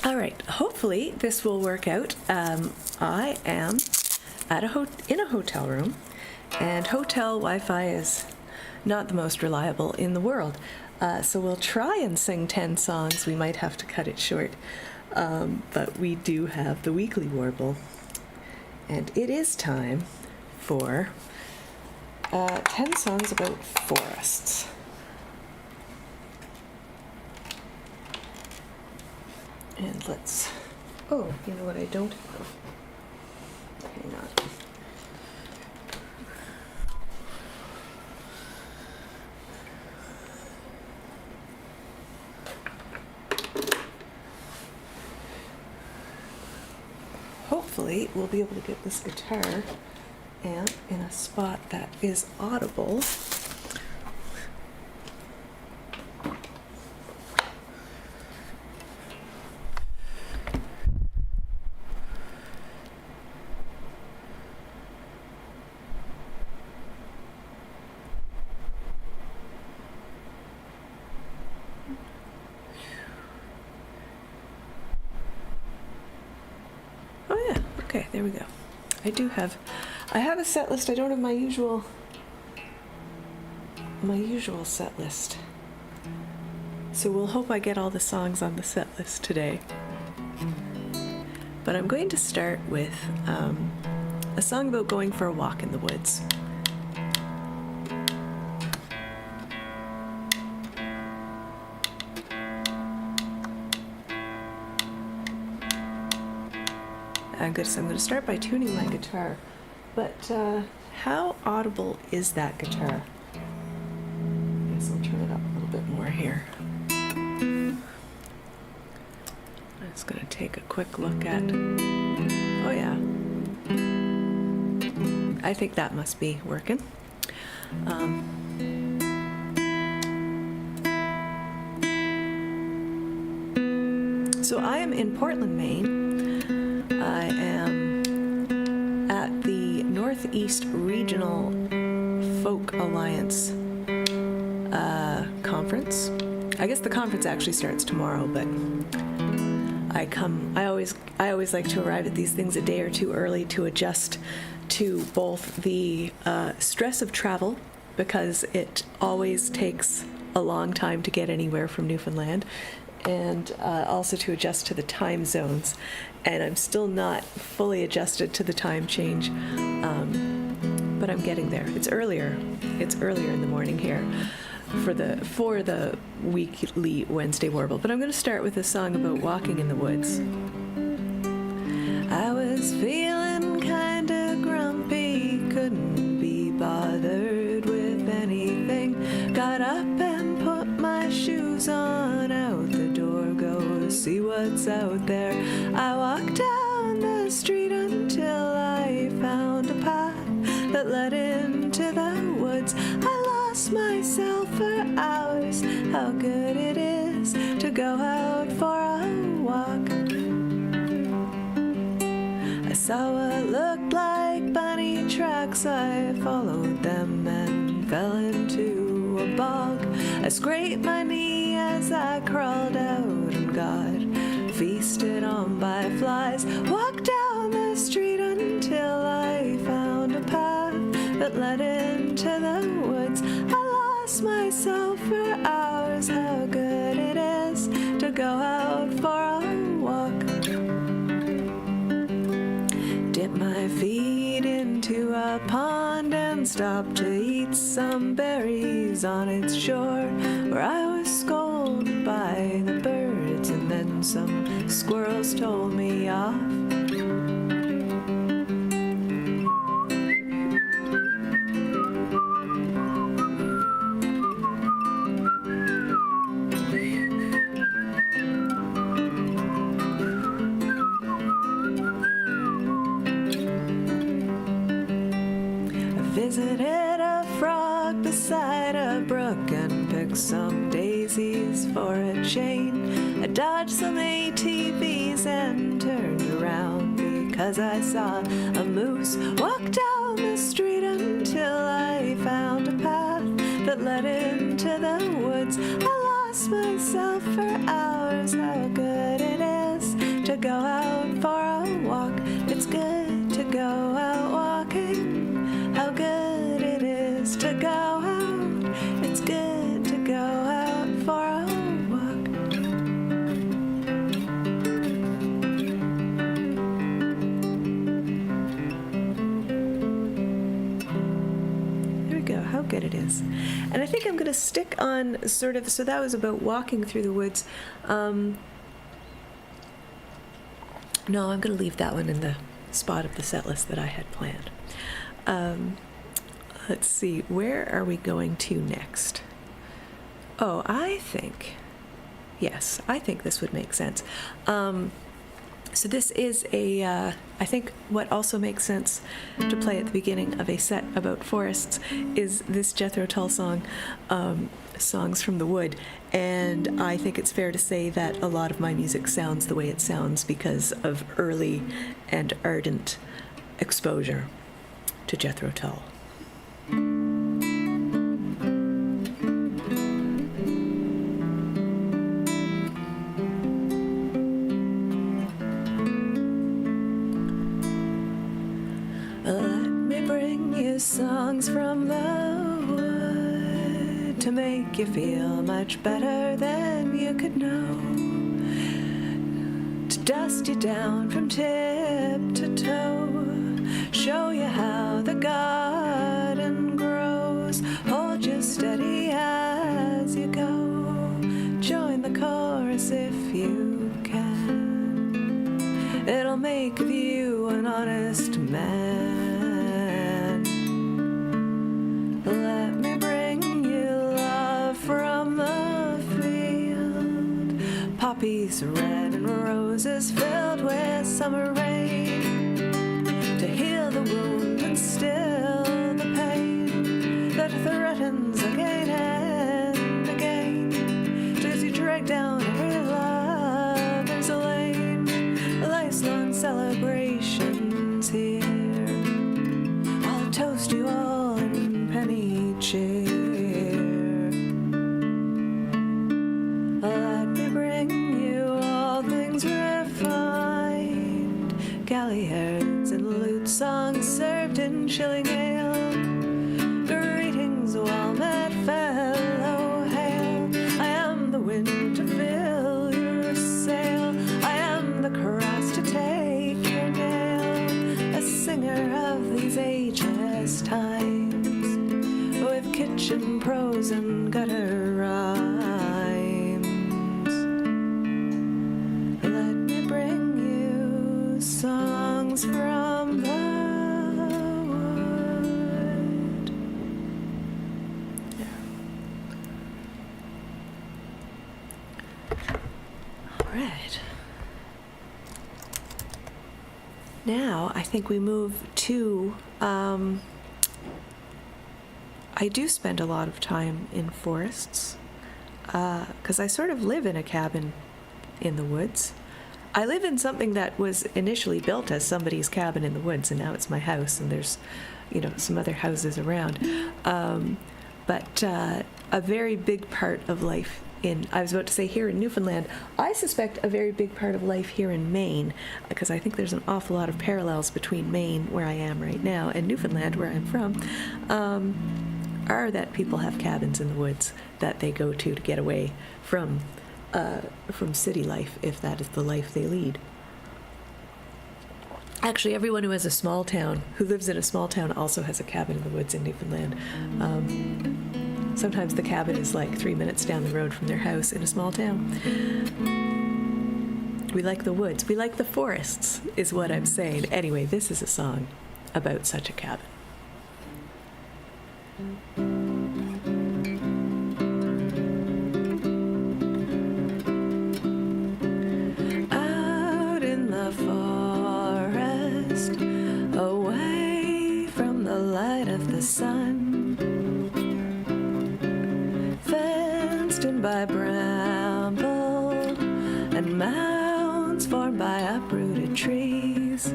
All right, hopefully this will work out. I am at in a hotel room, and hotel Wi-Fi is not the most reliable in the world. So we'll try and sing 10 songs. We might have to cut it short, but we do have the weekly Warble, and it is time for 10 songs about forests. And let's, oh, you know what I don't have? Hang on. Hopefully we'll be able to get this guitar amp in a spot that is audible. Okay, there we go. I have a set list. I don't have my usual set list. So we'll hope I get all the songs on the set list today. But I'm going to start with a song about going for a walk in the woods. I'm going to start by tuning my guitar, but how audible is that guitar? I guess I'll turn it up a little bit more here. I'm just going to take a quick look at, oh yeah, I think that must be working. So I am in Portland, Maine. I am at the Northeast Regional Folk Alliance conference. I guess the conference actually starts tomorrow, but I always like to arrive at these things a day or two early to adjust to both the stress of travel, because it always takes a long time to get anywhere from Newfoundland, and also to adjust to the time zones. And I'm still not fully adjusted to the time change, but I'm getting there. It's earlier in the morning here for the weekly Wednesday Warble. But I'm going to start with a song about walking in the woods. I was feeling kinda grumpy, couldn't be bothered with anything. Got up and put my shoes on, out the door go, see what's out there. I walked down the street until I found a path that led into the woods. I lost myself for hours. How good it is to go out for a walk. I saw what looked like bunny tracks. I followed them and fell into a bog. I scraped my knee as I crawled out and got feasted on by flies. Walked down the street until I found a path that led into the woods. I lost myself for hours. How good it is to go out for a walk. Dip my feet into a pond and stopped to eat some berries on its shore, where I was scolded by the birds, and then some squirrels told me off. Visited a frog beside a brook and picked some daisies for a chain. I dodged some ATVs and turned around because I saw a moose. Walked down the street until I found a path that led into the woods. I lost myself for hours. How good it is to go out for a walk. It's good to go out walking. How good it is to go out. It's good to go out for a walk. There we go, how good it is. And I think I'm going to stick on sort of, so that was about walking through the woods. No, I'm going to leave that one in the spot of the set list that I had planned. Let's see, where are we going to next? Oh, I think this would make sense. So this is I think what also makes sense to play at the beginning of a set about forests is this Jethro Tull song, Songs from the Wood. And I think it's fair to say that a lot of my music sounds the way it sounds because of early and ardent exposure to Jethro Tull. Let me bring you songs from the wood to make you feel much better than you could know, to dust you down from tip to toe, show you how the garden grows, hold you steady as you go, join the chorus if you can, it'll make of you an honest man. Let me bring you love from the field, poppies red and roses filled with summer rain, to heal the wound and still the pain that threatens again and again, as you drag down every lover's lane, life's long celebrations here, I'll toast you all in penny cheer. Let me bring you all things refined, galliards and lute songs served in chilling ale, greetings well met fellow, hail, I am the wind to fill your sail, I am the cross to take your nail, a singer of these ageless times, with kitchen prose and gutter rhymes. Let me bring you songs from the wood. Yeah. All right. Now I think we move to I do spend a lot of time in forests because I sort of live in a cabin in the woods. I live in something that was initially built as somebody's cabin in the woods, and now it's my house, and there's, some other houses around. But a very big part of life I was about to say here in Newfoundland, I suspect a very big part of life here in Maine, because I think there's an awful lot of parallels between Maine, where I am right now, and Newfoundland, where I'm from, are that people have cabins in the woods that they go to get away from city life, if that is the life they lead. Actually, everyone who lives in a small town also has a cabin in the woods in Newfoundland. Sometimes the cabin is like 3 minutes down the road from their house in a small town. We like the woods. We like the forests, is what I'm saying. Anyway, this is a song about such a cabin. Out in the forest, away from the light of the sun, fenced in by bramble and mounds formed by uprooted trees,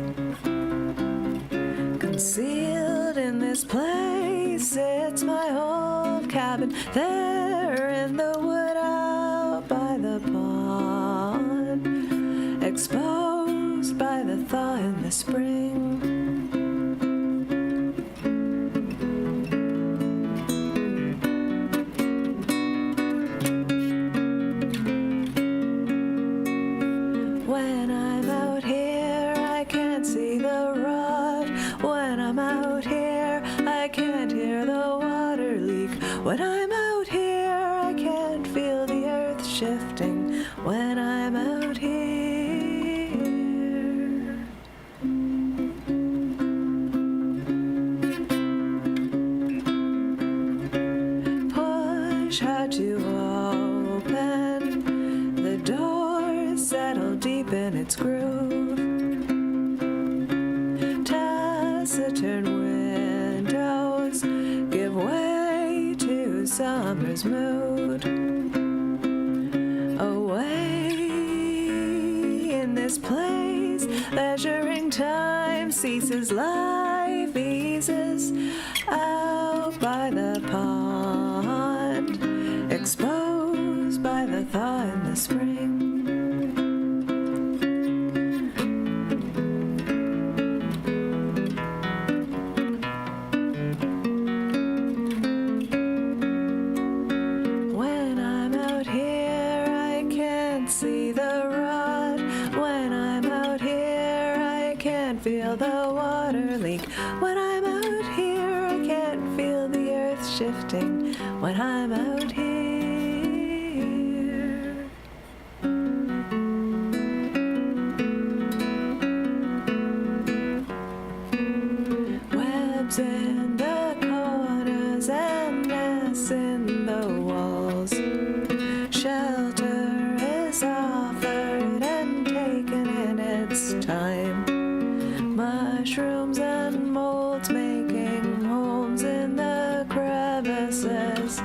concealed in this place, it's my old cabin There in the wood out by the pond, exposed by the thaw in the spring. When I'm out here, I can't see the rod. When I'm out here, I can't hear the water leak. When I'm out here, I can't feel the earth shifting. When I'm out here, push hard to open the door, settle deep in its groove. Taciturn windows give way to summer's mood. Away in this place, leisuring time ceases, life eases. Out by the pond, exposed by the thaw in the spring. When I'm out here, I can't see the rod. When I'm out here, I can't feel the water leak. When I'm out here, I can't feel the earth shifting. When I'm out here, webs in the corners and nests in the walls. Shelter is offered and taken in its time. Mushrooms and molds making homes in the crevices.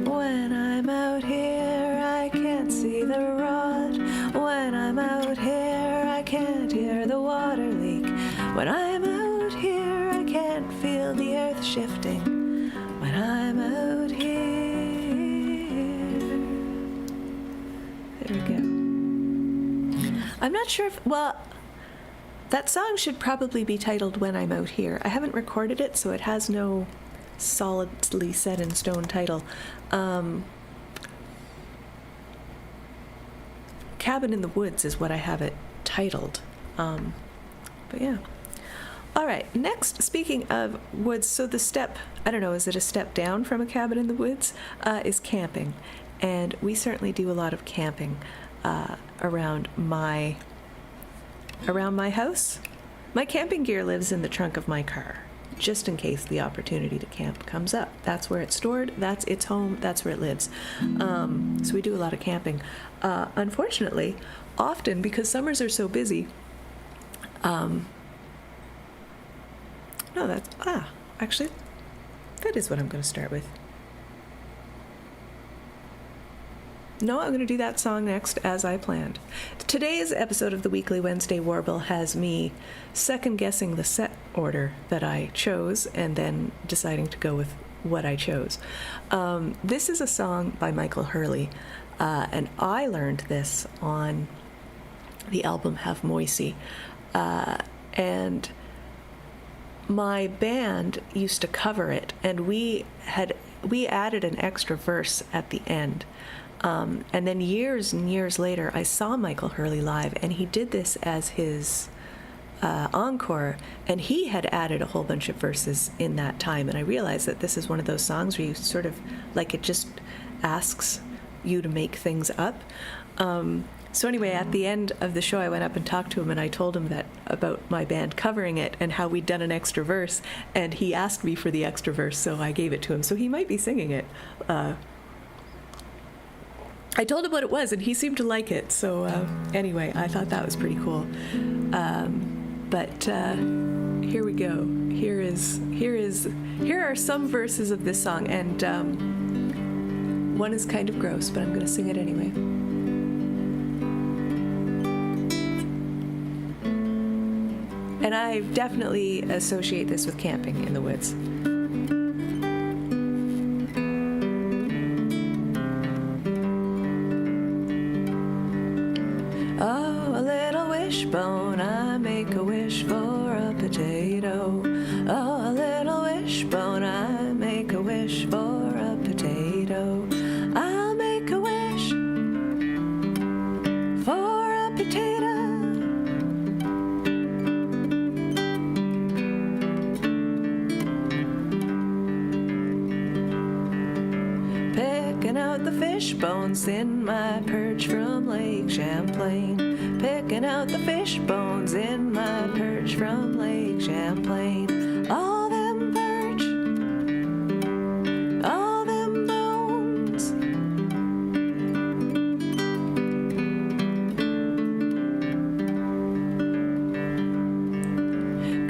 When I'm out here, I can't see the rod. When I'm out here, I can't hear the water leak. When I'm out here, I can't feel the earth shifting. When I'm out here. There we go. I'm not sure if, well, that song should probably be titled When I'm Out Here. I haven't recorded it, so it has no solidly set in stone title. Cabin in the Woods is what I have it titled. But yeah. All right, next, speaking of woods, so the step, I don't know, is it a step down from a cabin in the woods, is camping. And we certainly do a lot of camping around my house. My camping gear lives in the trunk of my car, just in case the opportunity to camp comes up. That's where it's stored, that's its home, that's where it lives. So we do a lot of camping. Unfortunately, often, because summers are so busy, no, that's, actually, that is what I'm going to start with. No, I'm going to do that song next as I planned. Today's episode of the Weekly Wednesday Warble has me second-guessing the set order that I chose and then deciding to go with what I chose. This is a song by Michael Hurley, and I learned this on the album Have Moisey. And my band used to cover it, and we added an extra verse at the end. And then years and years later, I saw Michael Hurley live, and he did this as his encore, and he had added a whole bunch of verses in that time. And I realized that this is one of those songs where you sort of, like, it just asks you to make things up. So anyway, at the end of the show, I went up and talked to him, and I told him that about my band covering it and how we'd done an extra verse, and he asked me for the extra verse, so I gave it to him. So he might be singing it. I told him what it was, and he seemed to like it. So anyway, I thought that was pretty cool. But here we go. Here are some verses of this song, and one is kind of gross, but I'm going to sing it anyway. And And I definitely associate this with camping in the woods. Oh, a little wishbone, I make a wish for a potato. Oh, a little wishbone, I make a wish for a potato. I'll make a wish for a potato. Picking out the fish bones in my perch from Lake Champlain. Picking out the fish bones in my perch from Lake Champlain. All them perch, all them bones.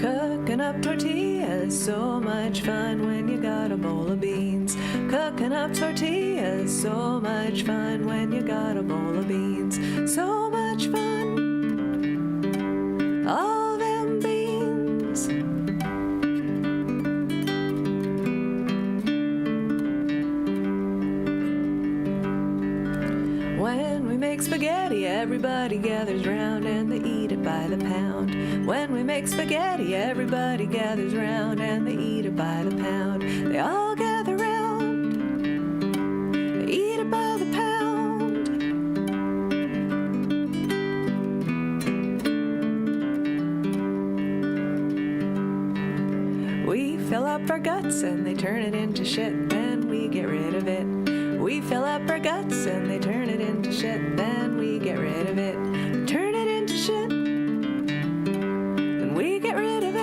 Cooking up tortillas, so much fun when you got a bowl of beans. Cooking up tortillas, so much fun when you got a bowl of beans. So much fun, all them beans. When we make spaghetti, everybody gathers round and they eat it by the pound. When we make spaghetti, everybody gathers round and they eat it by the pound. They all gather round, they eat it by the pound. We fill up our guts and they turn it into shit, then we get rid of it. We fill up our guts and they turn it into shit, then we get rid of it. Turn it into shit, then we get rid of it.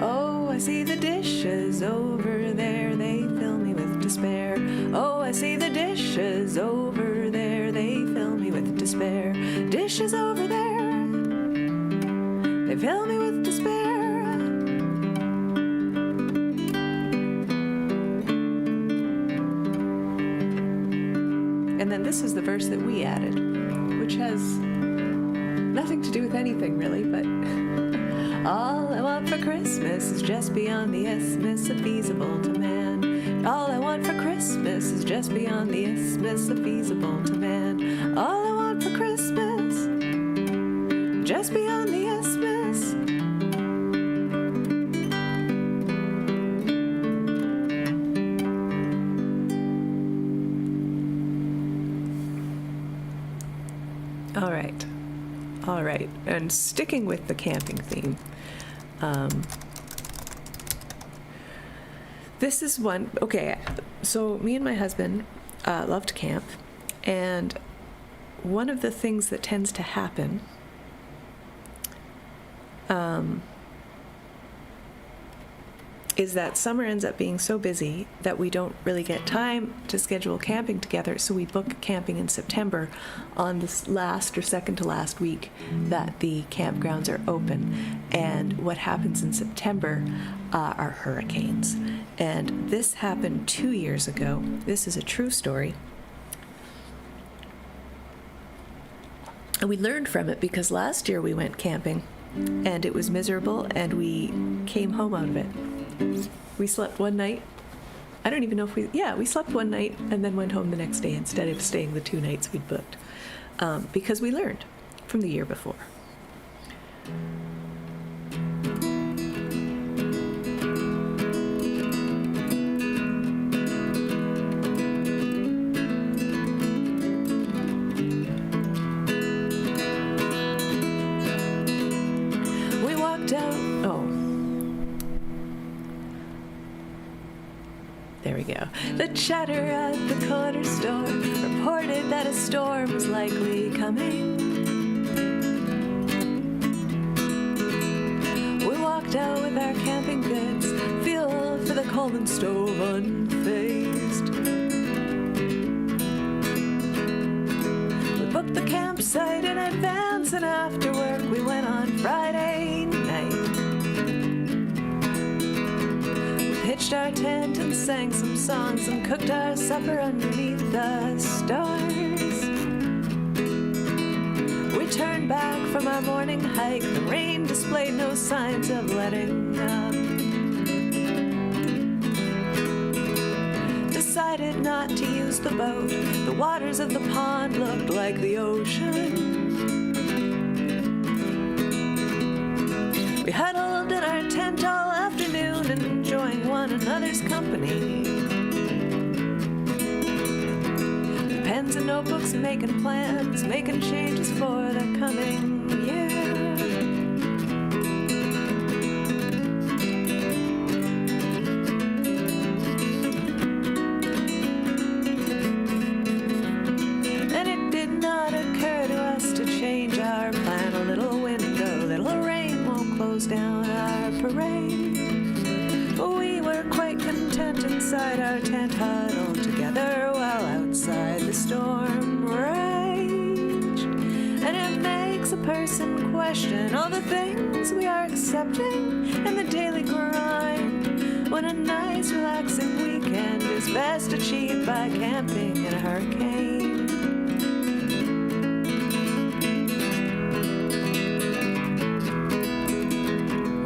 Oh, I see the dishes over there, they fill me with despair. Oh, I see the dishes over there, they fill me with despair. Dishes over there, they fill me with despair. And then this is the verse that we added, which has nothing to do with anything really, but all I want for Christmas is just beyond the isthmus of feasible to man. All I want for Christmas is just beyond the isthmus of feasible to man. All I want for Christmas, just beyond the isthmus. All right. And sticking with the camping theme, this is one, okay, so me and my husband love to camp, and one of the things that tends to happen is that summer ends up being so busy that we don't really get time to schedule camping together, so we book camping in September on this last or second to last week that the campgrounds are open. And what happens in September are hurricanes. And this happened 2 years ago. This is a true story. And we learned from it because last year we went camping and it was miserable and we came home out of it. We slept one night. I don't even know if we slept one night and then went home the next day instead of staying the 2 nights we'd booked, because we learned from the year before. We walked out. There we go. The chatter at the corner store reported that a storm was likely coming. We walked out with our camping goods, fuel for the Coleman stove unfazed. We booked the campsite in advance, and after work we went on Friday night. We pitched pitched our tent and sang some songs and cooked our supper underneath the stars. We turned back from our morning hike. The rain displayed no signs of letting up. Decided not to use the boat. The waters of the pond looked like the ocean. We huddled in our tent all afternoon, enjoying one another's company. Pens and notebooks, making plans, making changes for the coming year. And it did not occur to us to change our plan. A little wind, a little rain won't close down our parade. We were quite content inside our tent, huddled together while outside the storm raged. And it makes a person question all the things we are accepting in the daily grind, when a nice relaxing weekend is best achieved by camping in a hurricane.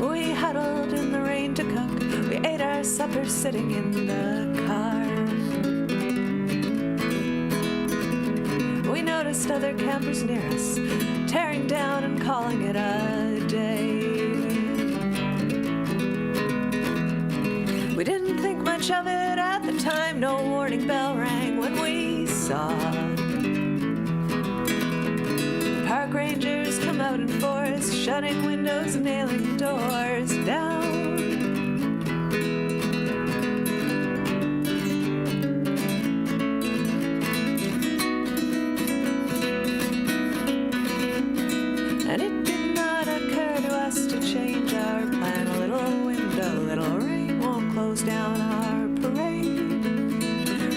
We huddled in the rain to cook. We ate our supper sitting in the car. We noticed other campers near us, tearing down and calling it a day. We didn't think much of it at the time. No warning bell rang when we saw park rangers come out in force, shutting windows and nailing doors down. And it did not occur to us to change our plan. A little wind, a little rain won't close down our parade.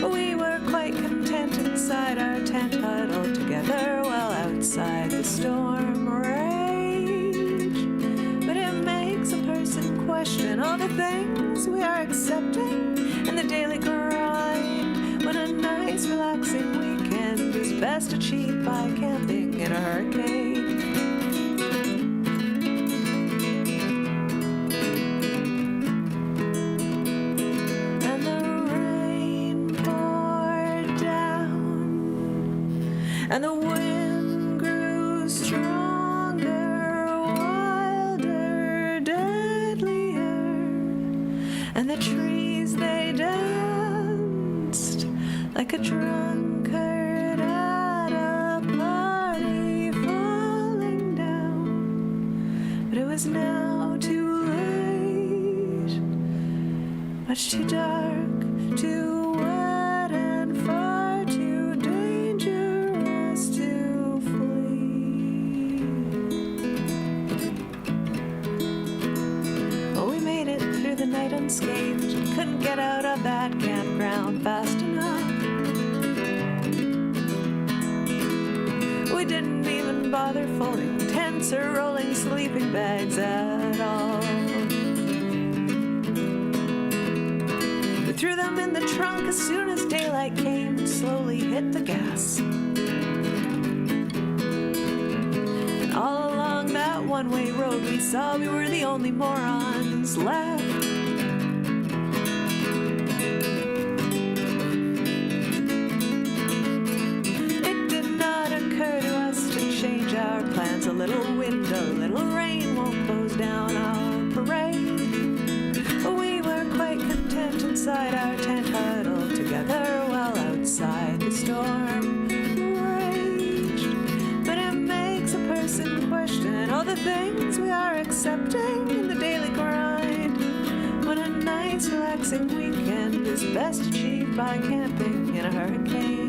We were quite content inside our tent, huddled together while outside the storm raged. But it makes a person question all the things we are accepting in the daily grind, when a nice relaxing weekend is best achieved by camping in a hurricane. And the wind grew stronger, wilder, deadlier, and the trees they danced like a drunkard at a party falling down. But it was now too late, much too dark, too wet, and far too dangerous to flee. Well, we made it through the night unscathed. Couldn't get out of that campground fast enough. We didn't even bother folding tents or rolling sleeping bags at all. We threw them in the trunk as soon as daylight came and slowly hit the gas. And all along that one-way road we saw we were the only morons left. Our plans, a little wind, a little rain won't close down our parade. We were quite content inside our tent, huddled together while outside the storm raged. But it makes a person question all the things we are accepting in the daily grind, when a nice relaxing weekend is best achieved by camping in a hurricane.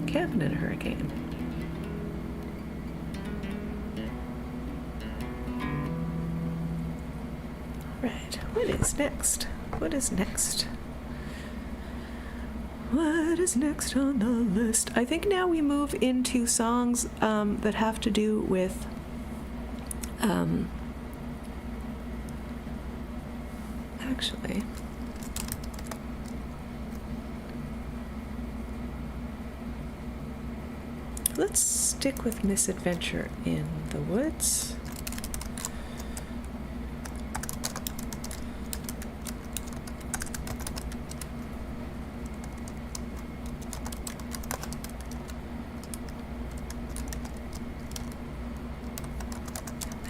Camping in a hurricane. All right, what is next? What is next? What is next on the list? I think now we move into songs that have to do with actually, let's stick with Misadventure in the Woods.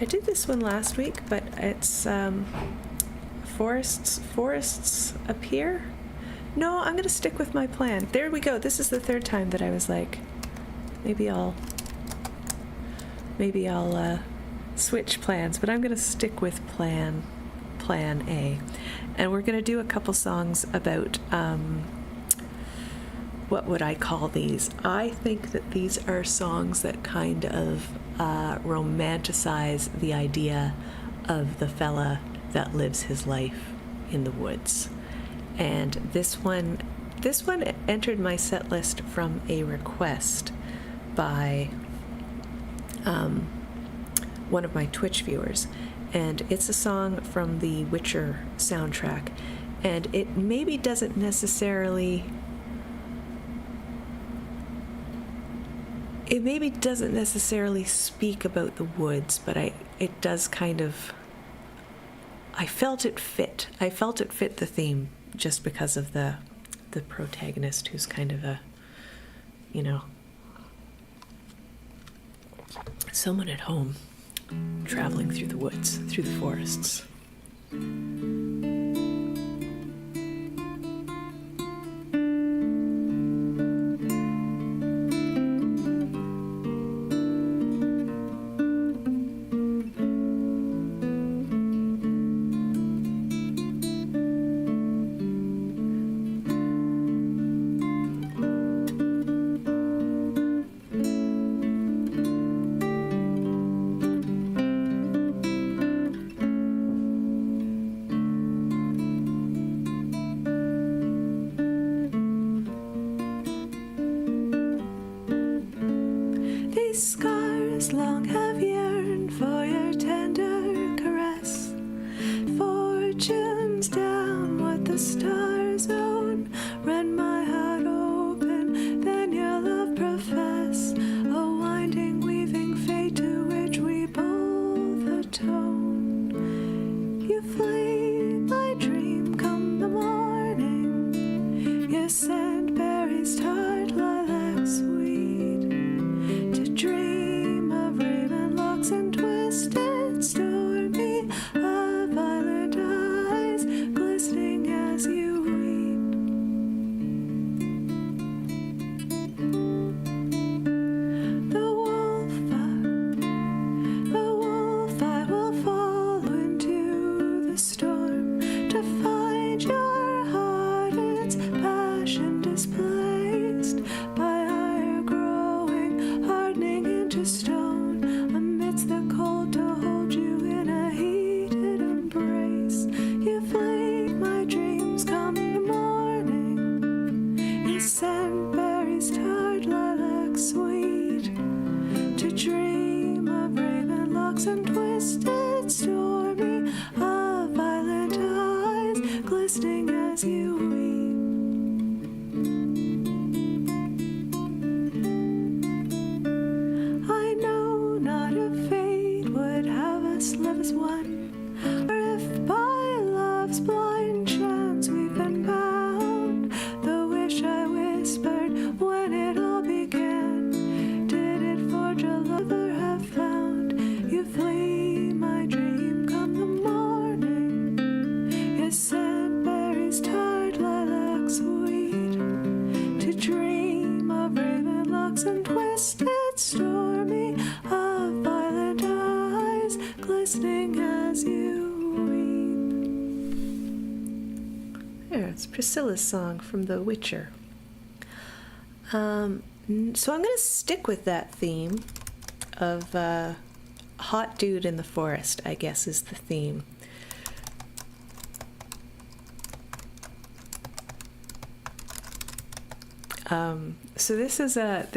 I did this one last week, but it's forests appear. No, I'm gonna stick with my plan. There we go. This is the third time that I was like, maybe I'll switch plans, but I'm gonna stick with plan A, and we're gonna do a couple songs about what would I call these? I think that these are songs that kind of romanticize the idea of the fella that lives his life in the woods. And this one entered my set list from a request by one of my Twitch viewers, and it's a song from the Witcher soundtrack, and it maybe doesn't necessarily speak about the woods, but it does kind of, I felt it fit the theme just because of the protagonist, who's kind of a, someone at home traveling through the woods, through the forests. Scars long have yearned for your tender caress. Fortunes down what the stars own. Rend my heart open, then your love profess. A winding, weaving fate to which we both atone. You flee my dream come the morning. Your scent berries tart, lilacs sweet. To dream of raven locks and twisted stormy, of violet eyes glistening as you weep. The wolf I will follow into the storm to find your heart its passion displaced by ire growing, hardening into stone, amidst the cold to hold you in a heated embrace. You flake my dreams come the morning. You scent berries tart, lilacs sweet. To dream of raven locks and twisted stormy, of violet eyes glistening as you weep. I know not if fate would have us live as one, or if by love's blind chance we've been bound. The wish I whispered when it all began, did it forge a lover have found? You flee my dream come the morning. Your scent berries tart, lilacs sweet. To dream of raven locks and twisted stormy, of violet eyes glistening as you weep. There, it's Priscilla's song from The Witcher. So I'm going to stick with that theme of hot dude in the forest, I guess is the theme. So this is a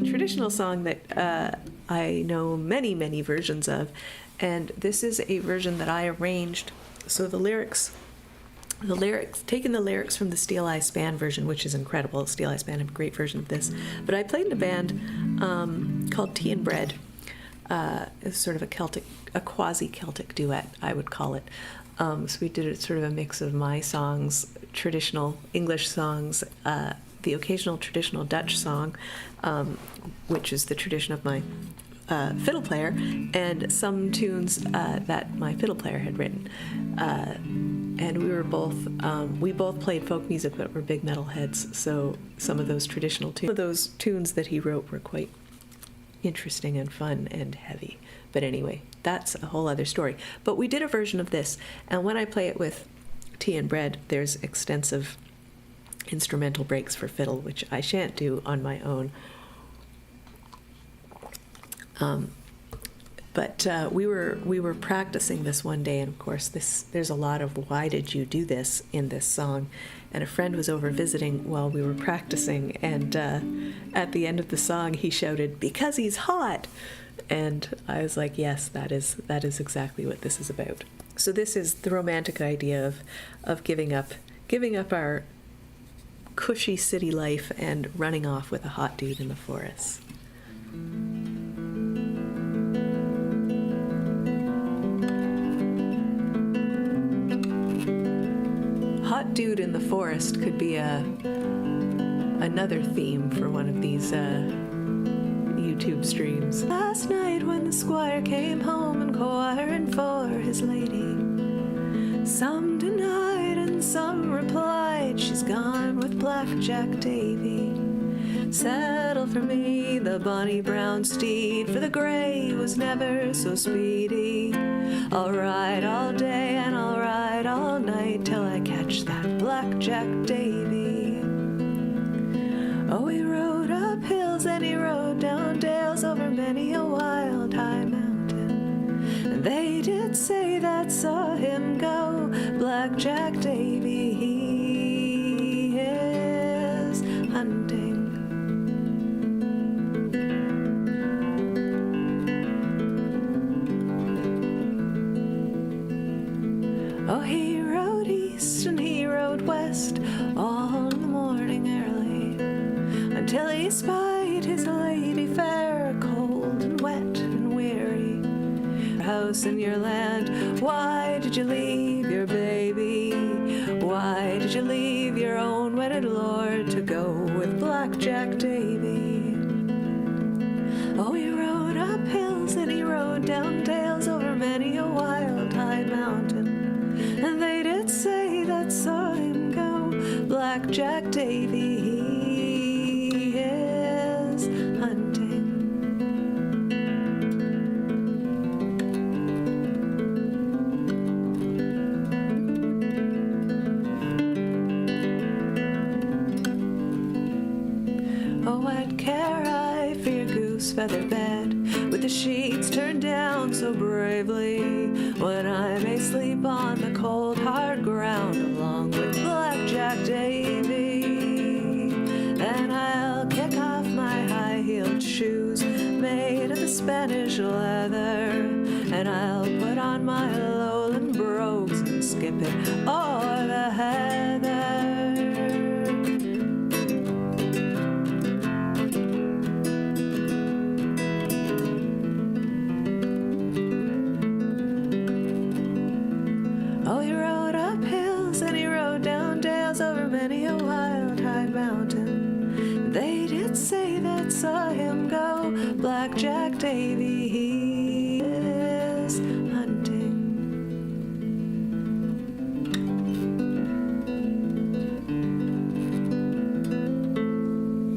traditional song that I know many versions of, and this is a version that I arranged. So the lyrics, taking the lyrics from the Steel Eye Span version, which is incredible. Steel Eye Span have a great version of this, but I played in a band called Tea and Bread. It's sort of a quasi-Celtic duet, I would call it. So we did it sort of a mix of my songs, traditional English songs, the occasional traditional Dutch song, which is the tradition of my fiddle player, and some tunes that my fiddle player had written. And we both played folk music, but were big metal heads. So some of those tunes that he wrote were quite interesting and fun and heavy. But anyway, that's a whole other story. But we did a version of this, and when I play it with Tea and Bread, there's extensive instrumental breaks for fiddle, which I shan't do on my own. But we were practicing this one day, and of course there's a lot of why did you do this in this song, and a friend was over visiting while we were practicing, and at the end of the song he shouted, "Because he's hot," and I was like, yes, that is exactly what this is about. So this is the romantic idea of giving up our cushy city life and running off with a hot dude in the forest. Hot dude in the forest could be another theme for one of these YouTube streams. Last night when the squire came home inquiring for his lady, some denied and some replied, she's gone with Blackjack Davy. Saddle for me the bonny brown steed, for the grey was never so speedy. I'll ride all day and I'll ride all night till I catch that Blackjack Davy. Oh, he rode up hills and he rode down dales, over many a wild high mountain, and they did say that saw him go, Blackjack Davy he is hunting. Oh, he rode east and he rode west, all in the morning early, until he spied his lady fair, cold and wet and weary. House in your land, why did you leave your baby? Why did you leave your own wedded lord to go with Blackjack Davy? Oh, he rode up hills and he rode down dales, over many a wild high mountain, and they did say that saw him go, Blackjack Davy he is hunting. Oh, what care I for your goose feather bed, with the sheets turned down so bravely, when I may sleep on the cold hard ground along with Blackjack Davy. Then I'll kick off my high-heeled shoes made of the Spanish leather, and I'll put on my lowland brogues and skip it o'er the heather. Oh, he rode up hills and he rode down dales, over many a wild high mountain. They did say that saw him go, Blackjack Davy he is hunting.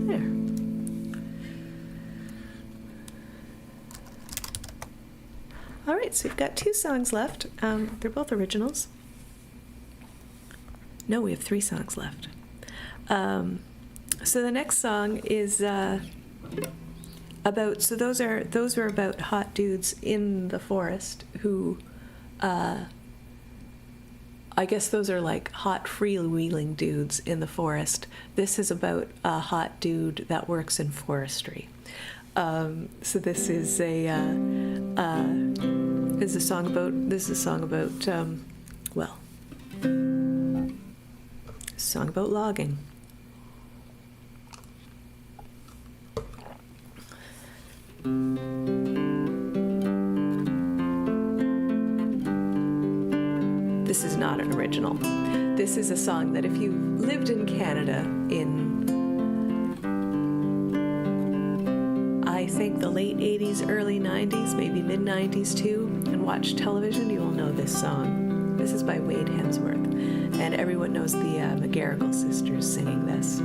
There. All right, so we've got 2 songs left. They're both originals. No, we have 3 songs left. So the next song is about. So those are about hot dudes in the forest who I guess those are like hot freewheeling dudes in the forest. This is about a hot dude that works in forestry. So this is a song about well, a song about logging. This is not an original. This is a song that if you lived in Canada in, I think, the late 80s, early 90s, maybe mid-90s too, and watched television, you will know this song. This is by Wade Hemsworth, and everyone knows the McGarrigle sisters singing this.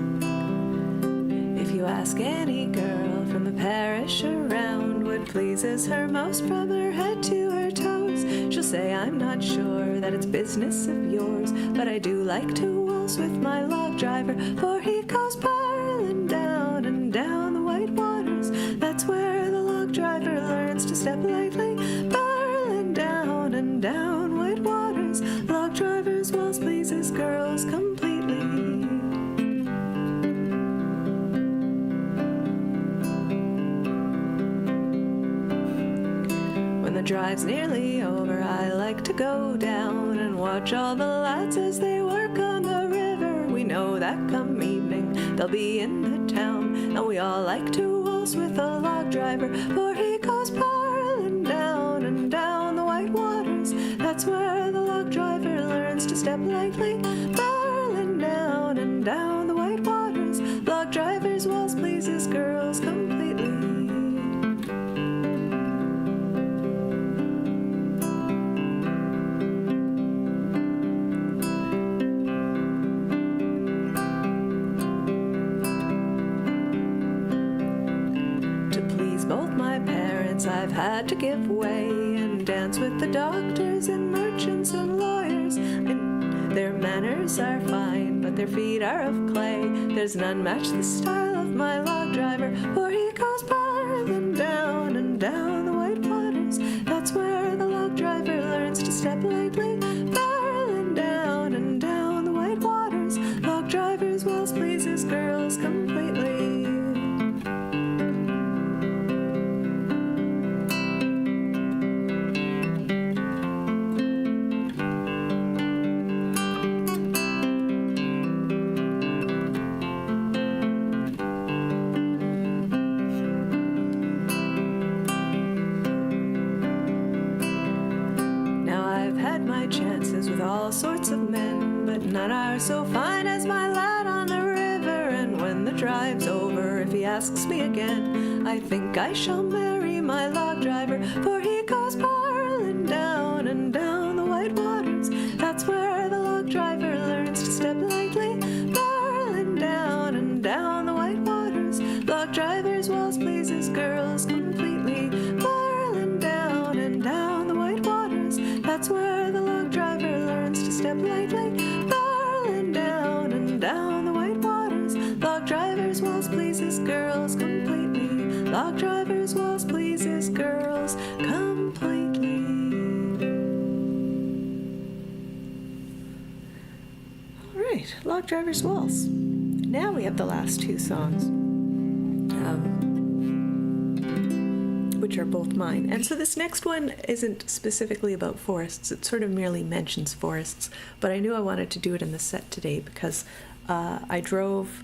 If you ask any girl from the parish around what pleases her most from her head to her toes, she'll say, I'm not sure that it's business of yours, but I do like to waltz with my log driver, for he goes barreling down and down the white waters. That's where the log driver learns to step lightly, barreling down and down white waters. Log driver's waltz pleases girls completely. The drive's nearly over, I like to go down and watch all the lads as they work on the river. We know that come evening they'll be in the town, and we all like to waltz with a log driver, for he goes barreling down and down the white waters. That's where the log driver learns to step lightly, barreling down and down the white waters. Log driver's waltz pleases girls completely. I've had to give way and dance with the doctors and merchants and lawyers, and their manners are fine, but their feet are of clay. There's none match the style of my log driver, for he goes barreling down and down the white waters. That's where the log driver learns to step lightly, barreling down and down the white waters. Log driver's waltz pleases girls completely. All sorts of men, but none are so fine as my lad on the river. And when the drive's over, if he asks me again, I think I shall marry my log driver, for he goes barreling down and down the white waters. That's where the log driver learns to step lightly, barreling down and down the white waters. Log driver's waltz pleases girls completely, barreling down and down the white waters. That's where the log driver learns to step lightly, barreling down and down the white waters. Log driver's waltz pleases girls completely. Log driver's waltz pleases girls completely. All right, Log Driver's Waltz. Now we have the last two songs, which are both mine. And so this next one isn't specifically about forests. It sort of merely mentions forests, but I knew I wanted to do it in the set today because I drove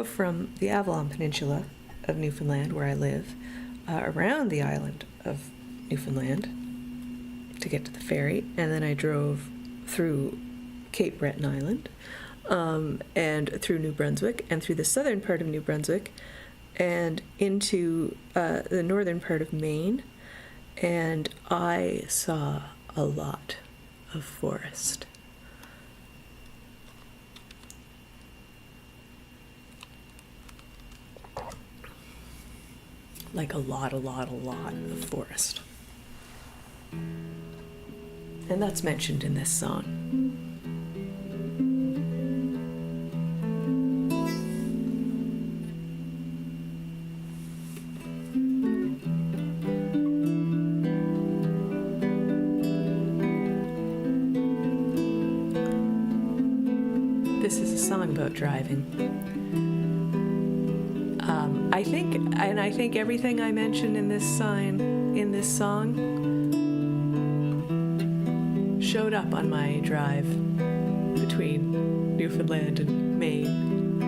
from the Avalon Peninsula of Newfoundland, where I live, around the island of Newfoundland to get to the ferry, and then I drove through Cape Breton Island, and through New Brunswick, and through the southern part of New Brunswick, and into the northern part of Maine, and I saw a lot of forest. Like a lot of forest. And that's mentioned in this song. song about driving. I think everything I mentioned in this song showed up on my drive between Newfoundland and Maine.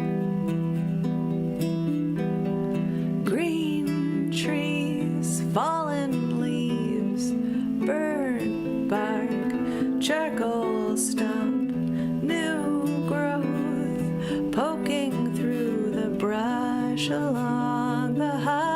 Green trees, fallen leaves, burnt bark, charcoal stump, new growth, poking through the brush along the highway.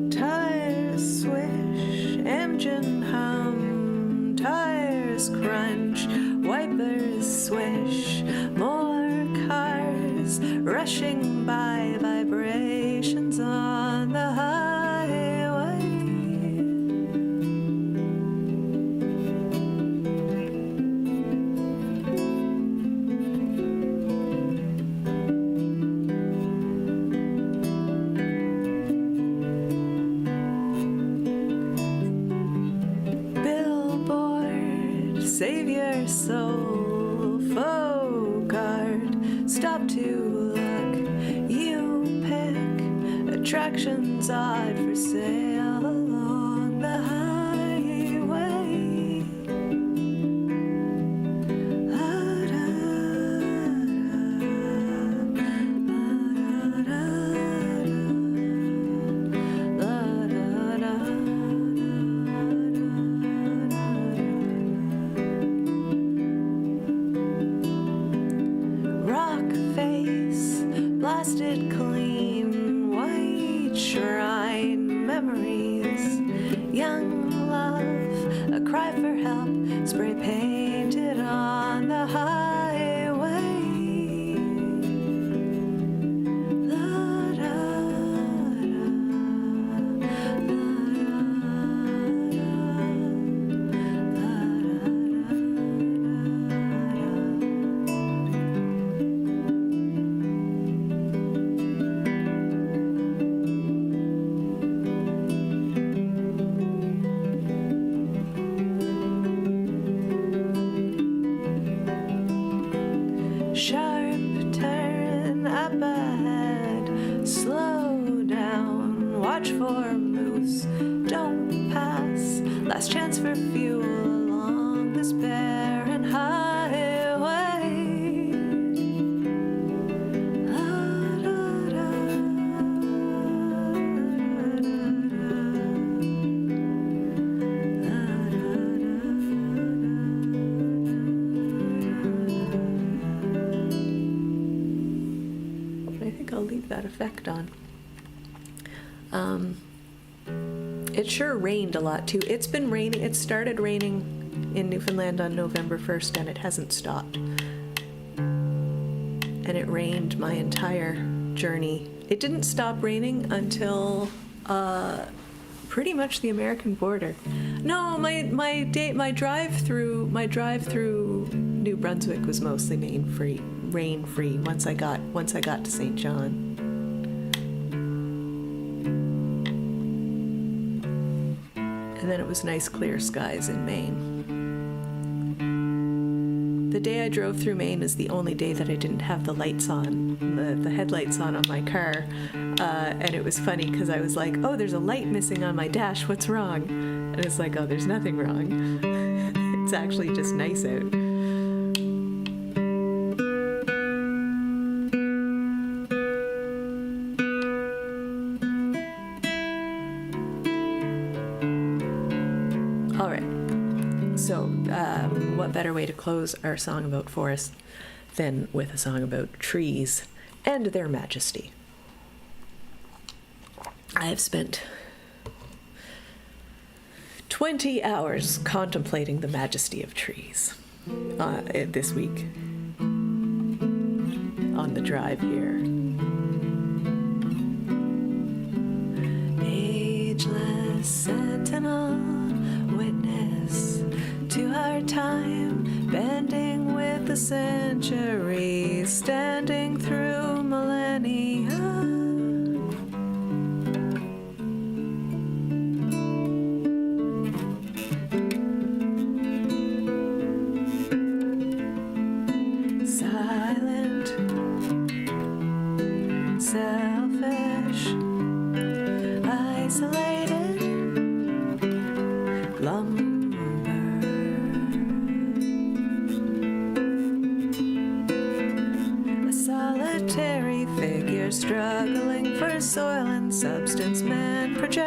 Tires swish, engine hum, tires crunch, wipers swish, more cars rushing by, vibrations on the highway. Billboard, save your soul, folk art, stop to look, you pick, attractions odd for sale along the highway. Rock face, blasted clean, white shrine, memories, young love, a cry for help, spray painted on the highway. La da da, la sharp turn up ahead, slow down, watch for moose, don't pass, last chance for fuel along this barren highway. La, da, da, I think I'll leave that effect on. It sure rained a lot too. It's been raining. It started raining in Newfoundland on November 1st and it hasn't stopped. And it rained my entire journey. It didn't stop raining until pretty much the American border. No, my drive through New Brunswick was mostly rain free once I got to St. John. And then it was nice clear skies in Maine. The day I drove through Maine is the only day that I didn't have the lights on, the headlights on my car. And it was funny because I was like, oh, there's a light missing on my dash, what's wrong? And it's like, oh, there's nothing wrong. It's actually just nice out. All right, so what better way to close our song about forests than with a song about trees and their majesty. I have spent 20 hours contemplating the majesty of trees this week on the drive here. Ageless sentinel, witness to our time, bending with the centuries, standing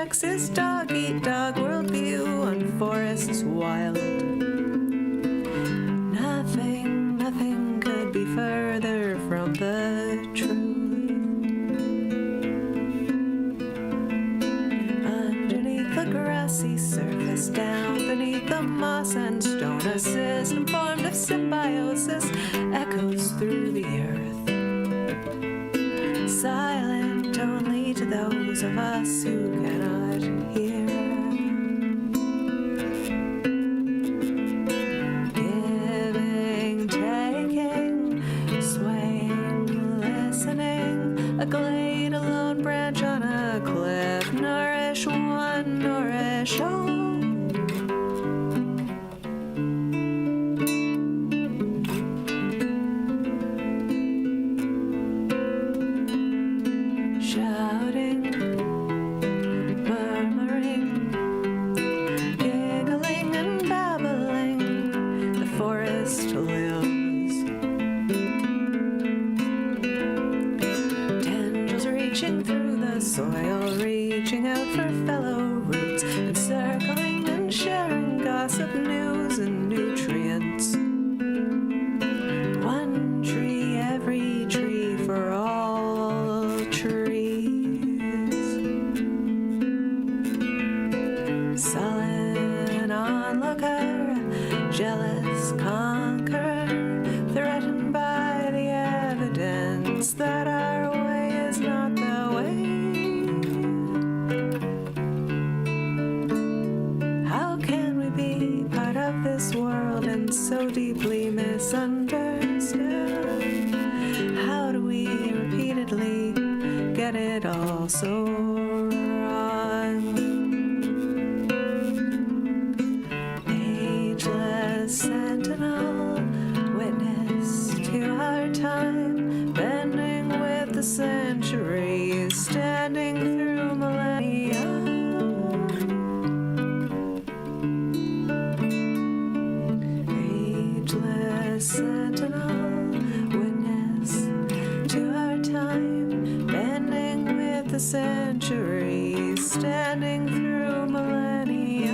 Texas dog eat dog worldview on forests wild. Nothing could be further from the truth. Underneath the grassy surface, down beneath the moss and stone, a system formed of symbiosis echoes through the earth, silent only to those of us who cannot hear. Giving, taking, swaying, listening, a glade, a lone branch on a cliff, nourish one, nourish all. Shouting, murmuring, giggling and babbling, the forest lives. Tendrils reaching through the soil, reaching out for fellow roots, encircling and sharing gossip, news and nutrients. One tree, every tree for all trees. Sullen onlooker, jealous conqueror, threatened by the evidence that our way is not the way. How can we be part of this world and so deeply misunderstood? How do we repeatedly get it all so wrong? Ageless sentinel, witness to our time, bending with the centuries, standing through millennia. Ageless sentinel, witness to our time, bending with the centuries, standing through millennia.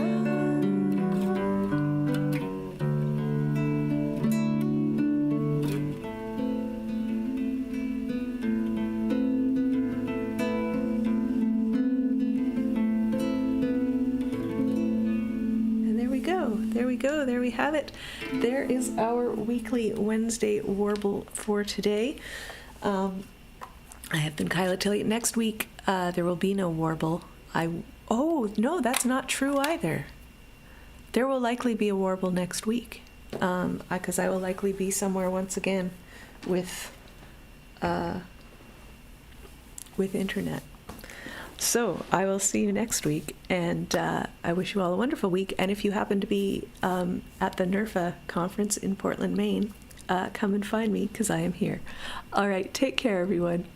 And there we go. There we go. There we have it. There is our weekly Wednesday Warble for today. I have been Kyla Tilley. Next week, there will be no Warble. Oh, no, that's not true either. There will likely be a Warble next week, because I will likely be somewhere once again with internet. So I will see you next week, and I wish you all a wonderful week. And if you happen to be at the NERFA conference in Portland, Maine, come and find me, because I am here. All right, take care, everyone.